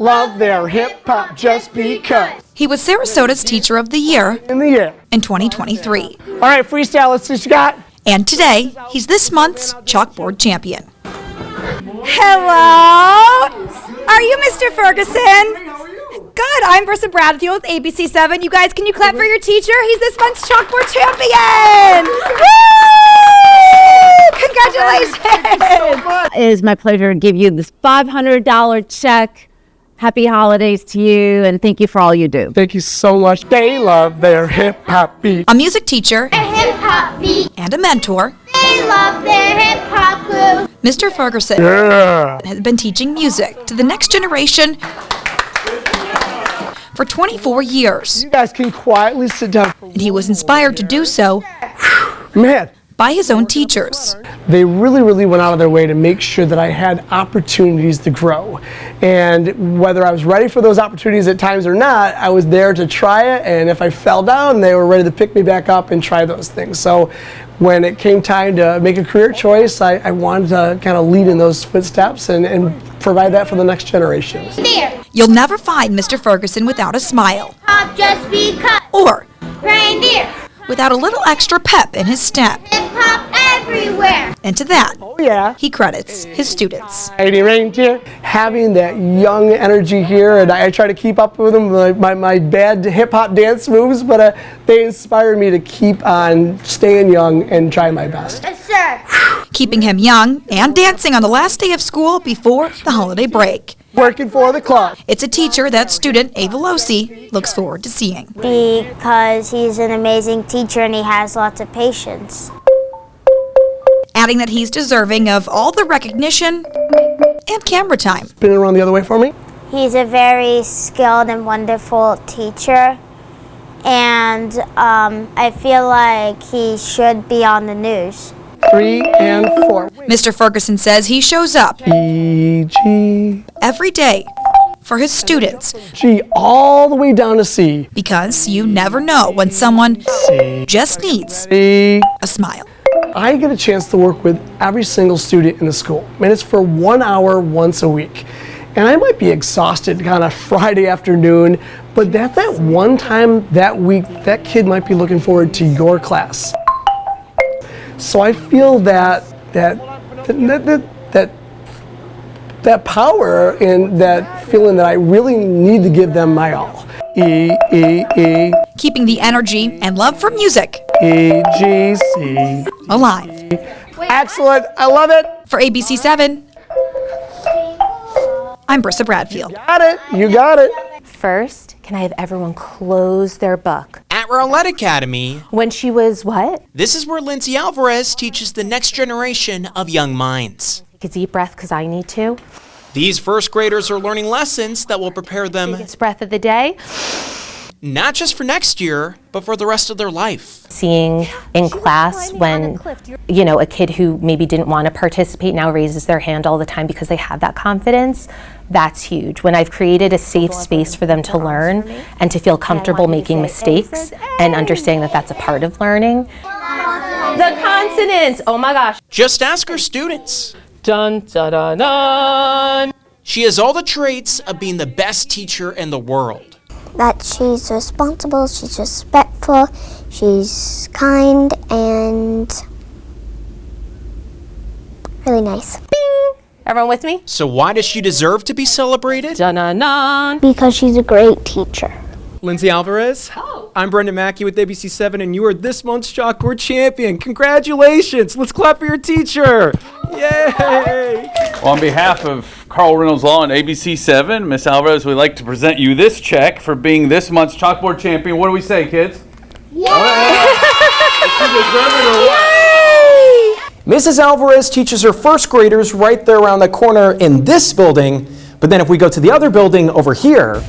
love their hip-hop just because. He was Sarasota's Teacher of the Year in 2023. All right, freestyle, let's see what you got. And today, he's this month's Chalkboard Champion. Hello? Are you Mr. Ferguson? Good, I'm Brissa Bradfield with ABC7. You guys, can you clap for your teacher? He's this month's Chalkboard Champion! Woo! Congratulations! It is my pleasure to give you this $500 check. Happy holidays to you, and thank you for all you do. Thank you so much. They love their hip-hop beat. A music teacher, A hip-hop beat. and a mentor, They love their hip-hop crew. Mr. Ferguson has been teaching music to the next generation for 24 years. You guys can quietly sit down. And he was inspired to do so Man, by his own teachers. they really went out of their way to make sure that I had opportunities to grow. And whether I was ready for those opportunities at times or not, I was there to try it. And if I fell down, they were ready to pick me back up and try those things. So when it came time to make a career choice, I wanted to kind of lead in those footsteps and provide that for the next generation. There. You'll never find Mr. Ferguson without a smile Hop just because. or Reindeer. without a little extra pep in his step. Hip-hop everywhere. And to that, Oh yeah. he credits his students. Heidi Reindeer, having that young energy here, and I try to keep up with them, my bad hip-hop dance moves, but they inspire me to keep on staying young and try my best. Yes, sir. Keeping him young and dancing on the last day of school before the holiday break. Working for the club. It's a teacher that student Ava Losi looks forward to seeing. Because he's an amazing teacher and he has lots of patience. Adding that he's deserving of all the recognition and camera time. Spin it around the other way for me. He's a very skilled and wonderful teacher, and I feel like he should be on the news. 3 and 4. Mr. Ferguson says he shows up E, G, every day for his students G, all the way down to C. because you never know when someone just needs E. a smile. I get a chance to work with every single student in the school. And it's for 1 hour once a week. And I might be exhausted kind of Friday afternoon, but that one time that week, that kid might be looking forward to your class. So I feel that power and that feeling that I really need to give them my all. E, E, E, Keeping the energy and love for music E, G, C. alive. Excellent. I love it. For ABC7, I'm Brissa Bradfield. Got it. You got it. First, can I have everyone close their book? At Rowlett Academy, When she was what? this is where Lindsay Alvarez teaches the next generation of young minds. Take a deep breath because I need to. These first graders are learning lessons that will prepare them Biggest breath of the day. not just for next year, but for the rest of their life. Seeing in class when, a kid who maybe didn't want to participate now raises their hand all the time because they have that confidence, that's huge. When I've created a safe space for them to learn and to feel comfortable making mistakes and understanding that that's a part of learning. The consonants, oh my gosh. Just ask her students. Dun, dun, dun, dun. She has all the traits of being the best teacher in the world. That she's responsible, she's respectful, she's kind, and really nice. Everyone with me? So why does she deserve to be celebrated? Dun, dun, dun. Because she's a great teacher. Lindsay Alvarez. I'm Brendan Mackey with ABC7, and you are this month's Chalkboard Champion. Congratulations! Let's clap for your teacher. Yay! Well, on behalf of Carl Reynolds Law and ABC7, Miss Alvarez, we'd like to present you this check for being this month's Chalkboard Champion. What do we say, kids? Yay! Does she deserve it or what? Mrs. Alvarez teaches her first graders right there around the corner in this building, but then if we go to the other building over here,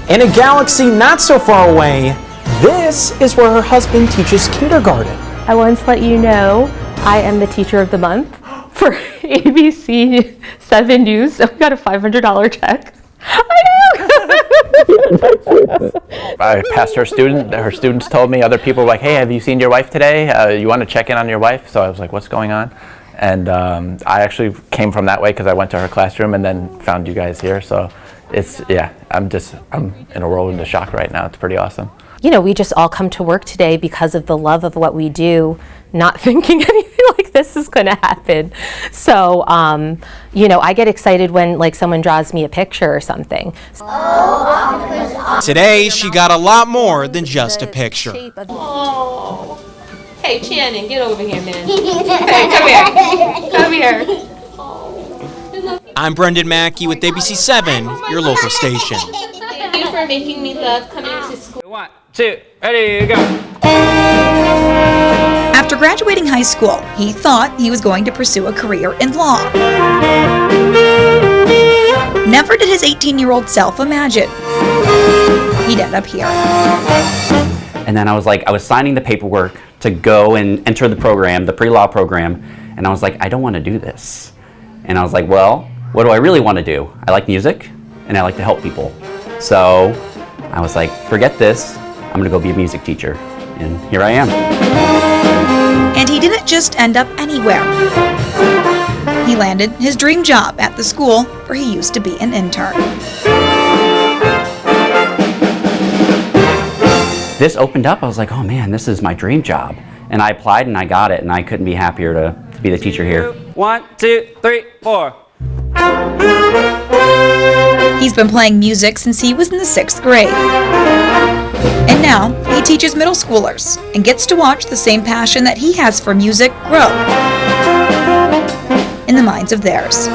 in a galaxy not so far away, this is where her husband teaches kindergarten. I want to let you know I am the teacher of the month for ABC 7 News. So we got a $500 check. I know. I passed her student. Her students told me, other people were like, hey, have you seen your wife today? You want to check in on your wife? So I was like, what's going on? And I actually came from that way because I went to her classroom and then found you guys here. So I'm in a whirlwind of shock right now. It's pretty awesome. You know, we just all come to work today because of the love of what we do, not thinking anything like this is going to happen. So, you know, I get excited when like someone draws me a picture or something. Today, she got a lot more than just a picture. Oh. Hey, Shannon, get over here, man. Hey, come here. Come here. I'm Brendan Mackey with ABC7, your local station. Thank you for making me love coming to school. 1, 2, ready, go. After graduating high school, he thought he was going to pursue a career in law. Never did his 18-year-old self imagine he'd end up here. And then I was signing the paperwork to go and enter the program, the pre-law program, and I was like, I don't want to do this. And I was like, well, what do I really want to do? I like music, and I like to help people. So I was like, forget this, I'm going to go be a music teacher. And here I am. And he didn't just end up anywhere. He landed his dream job at the school where he used to be an intern. This opened up, I was like, oh man, this is my dream job. And I applied and I got it, and I couldn't be happier to be the teacher here. 1, 2, 3, 4. He's been playing music since he was in the 6th grade. And now he teaches middle schoolers and gets to watch the same passion that he has for music grow in the minds of theirs.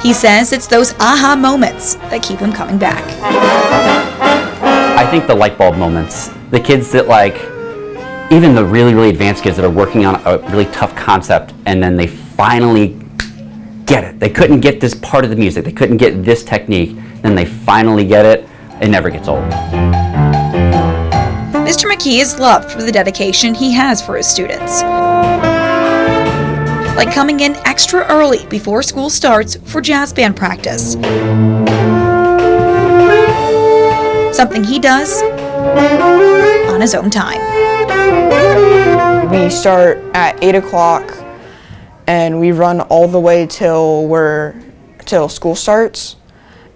He says it's those aha moments that keep him coming back. I think the light bulb moments, the kids that even the really, really advanced kids that are working on a really tough concept and then they finally get it. They couldn't get this part of the music, they couldn't get this technique, then they finally get it, it never gets old. Mr. McKee is loved for the dedication he has for his students. Like coming in extra early before school starts for jazz band practice. Something he does on his own time. We start at 8 o'clock and we run all the way till school starts.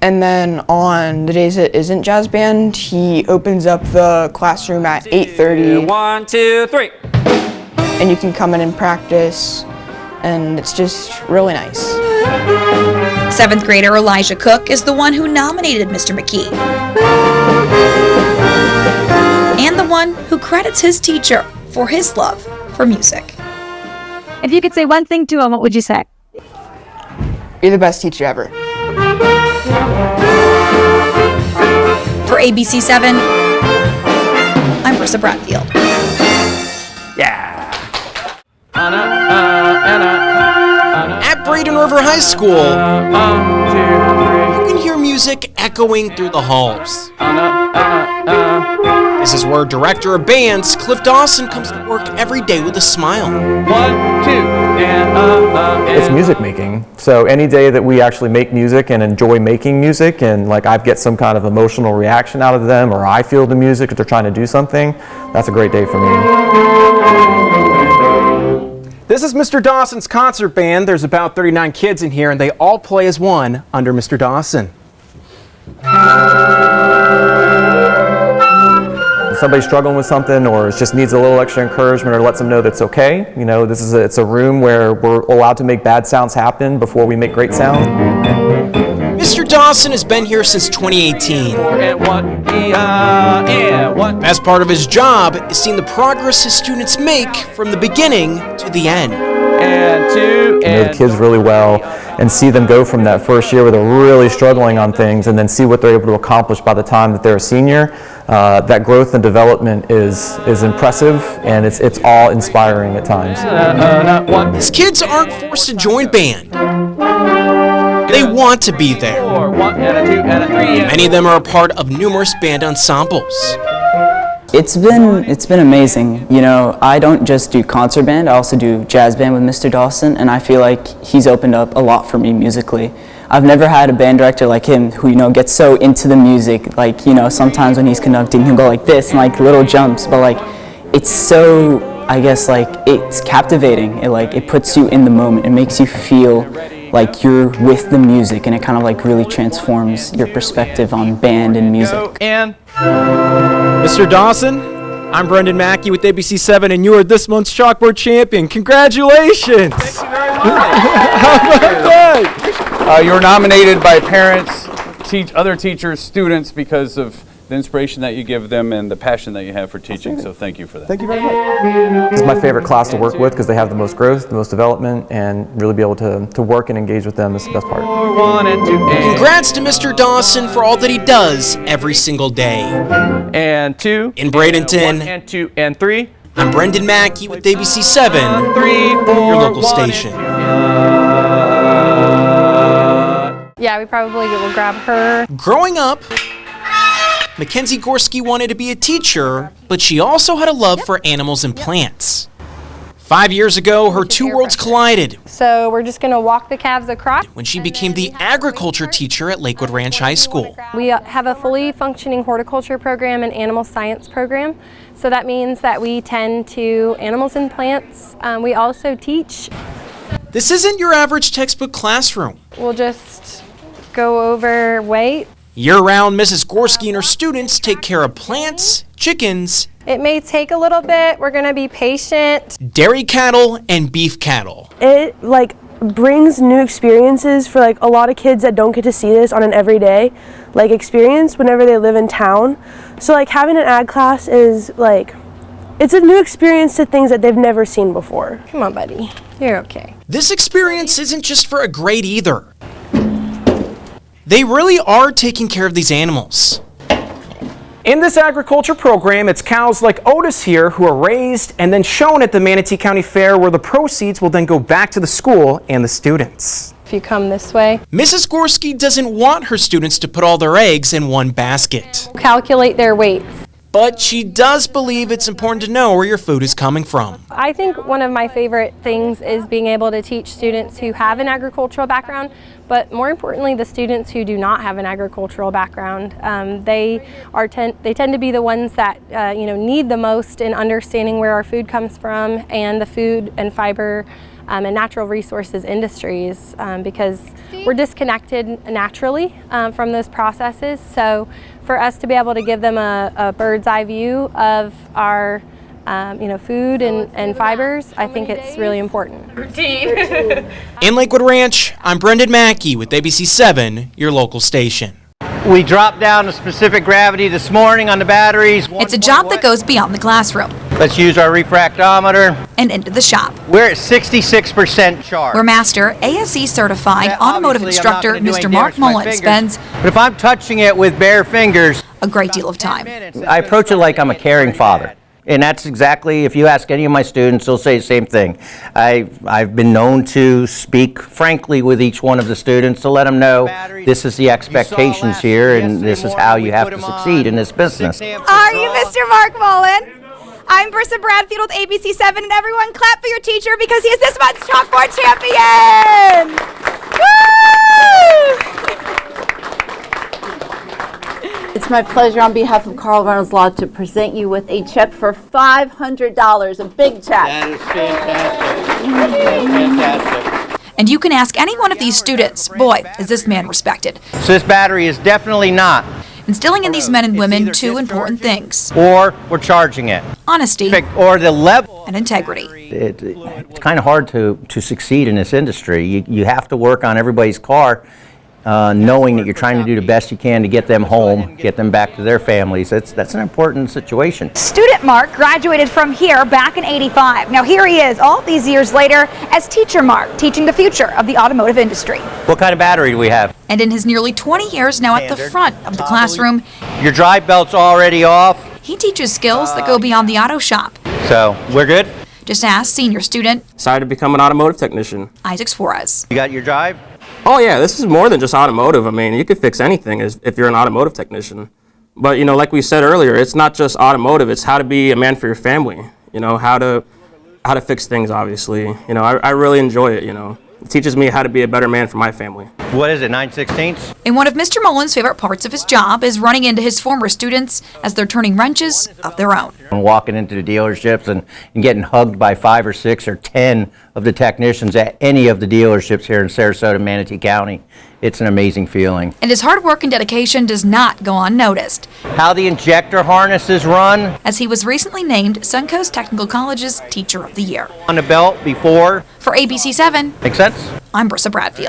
And then on the days it isn't jazz band, he opens up the classroom at 8:30. 1, 2, 3. And you can come in and practice, and it's just really nice. 7th grader Elijah Cook is the one who nominated Mr. McKee. And the one who credits his teacher for his love for music. If you could say one thing to him, what would you say? You're the best teacher ever. For ABC7, I'm Marissa Bradfield. Yeah. At Braden River High School, you can hear music echoing through the halls. This is where director of bands Cliff Dawson comes to work every day with a smile. 1, 2, and It's music making. So any day that we actually make music and enjoy making music, and I get some kind of emotional reaction out of them, or I feel the music if they're trying to do something, that's a great day for me. This is Mr. Dawson's concert band. There's about 39 kids in here, and they all play as one under Mr. Dawson. If somebody's struggling with something or just needs a little extra encouragement or lets them know that's okay, it's a room where we're allowed to make bad sounds happen before we make great sounds. Mr. Dawson has been here since 2018. Best part of his job is seeing the progress his students make from the beginning to the end. Know the kids really well and see them go from that first year where they're really struggling on things and then see what they're able to accomplish by the time that they're a senior. That growth and development is impressive, and it's all inspiring at times. His kids aren't forced to join band. They want to be there. Many of them are a part of numerous band ensembles. It's been amazing. I don't just do concert band, I also do jazz band with Mr. Dawson, and I feel like he's opened up a lot for me musically. I've never had a band director like him who, gets so into the music. Sometimes when he's conducting, he'll go like this and little jumps, but it's so, it's captivating. It puts you in the moment. It makes you feel like you're with the music, and it kind of like really transforms your perspective on band and music. And Mr. Dawson, I'm Brendan Mackey with ABC7, and you are this month's Chalkboard champion. Congratulations! Thank you very much. You were nominated by parents, other teachers, students because of the inspiration that you give them and the passion that you have for teaching. So thank you for that. Thank you very much. This is my favorite class to work with because they have the most growth, the most development, and really be able to work and engage with them is the best part. Congrats to Mr. Dawson for all that he does every single day. And 2. In Bradenton. 1 and 2 and 3. I'm Brendan Mackey with ABC7, 3, 4, your local station. Yeah, we probably will grab her. Growing up, Mackenzie Gorski wanted to be a teacher, but she also had a love for animals and plants. 5 years ago, her two worlds collided So we're just going to walk the calves across. when she became the agriculture teacher at Lakewood Ranch High School. We have a fully functioning horticulture program and animal science program. So that means that we tend to animals and plants. We also teach. This isn't your average textbook classroom. We'll just go over weight. Year-round, Mrs. Gorski and her students take care of plants, chickens, It may take a little bit. We're going to be patient. dairy cattle, and beef cattle. It brings new experiences for a lot of kids that don't get to see this on an everyday experience whenever they live in town. So having an ag class is it's a new experience to things that they've never seen before. Come on, buddy. You're okay. This experience isn't just for a grade either. They really are taking care of these animals. In this agriculture program, it's cows like Otis here who are raised and then shown at the Manatee County Fair, where the proceeds will then go back to the school and the students. If you come this way. Mrs. Gorski doesn't want her students to put all their eggs in one basket. Calculate their weights. But she does believe it's important to know where your food is coming from. I think one of my favorite things is being able to teach students who have an agricultural background, but more importantly, the students who do not have an agricultural background. They tend to be the ones that need the most in understanding where our food comes from and the food and fiber and natural resources industries, because we're disconnected naturally from those processes. So for us to be able to give them a bird's eye view of our food and fibers, I think it's really important. In Lakewood Ranch, I'm Brendan Mackey with ABC7, your local station. We dropped down to specific gravity this morning on the batteries. It's a job that goes beyond the classroom Let's use our refractometer. and into the shop, We're at 66% charge. where Master ASE certified automotive instructor Mr. Mark Mullen spends But if I'm touching it with bare fingers, a great deal of time. I approach it like I'm a caring father. And that's exactly, if you ask any of my students, they'll say the same thing. I've been known to speak frankly with each one of the students to let them know this is the expectations here and this is how you have to succeed in this business. Are you Mr. Mark Mullen? I'm Brissa Bradfield with ABC7, and everyone clap for your teacher because he is this month's Chalkboard champion! Woo! It's my pleasure on behalf of Carl Reynolds Law to present you with a check for $500, a big check. That is fantastic. Fantastic. And you can ask any one of these students, boy, is this man respected. So this battery is definitely not. Instilling in these men and women two important things: Or we're charging it. honesty Or the level. and integrity. It's kind of hard to succeed in this industry. You have to work on everybody's car, knowing that you're trying to do the best you can to get them home, get them back to their families. That's an important situation. Student Mark graduated from here back in '85. Now here he is all these years later as Teacher Mark, teaching the future of the automotive industry. What kind of battery do we have? And in his nearly 20 years now at the front of the classroom, Your drive belt's already off, he teaches skills that go beyond the auto shop. so we're good? Just ask senior student Decided to become an automotive technician. Isaac Suarez. You got your drive? Oh yeah, this is more than just automotive. I mean, you could fix anything if you're an automotive technician. But like we said earlier, it's not just automotive, it's how to be a man for your family. How to fix things, obviously. I really enjoy it, It teaches me how to be a better man for my family. What is it, 9/16? And one of Mr. Mullen's favorite parts of his job is running into his former students as they're turning wrenches of their own. And walking into the dealerships and getting hugged by 5 or 6 or 10 of the technicians at any of the dealerships here in Sarasota and Manatee County. It's an amazing feeling. And his hard work and dedication does not go unnoticed, How the injector harnesses run as he was recently named Suncoast Technical College's Teacher of the Year. on the belt before. For ABC 7, Makes sense? I'm Brissa Bradfield.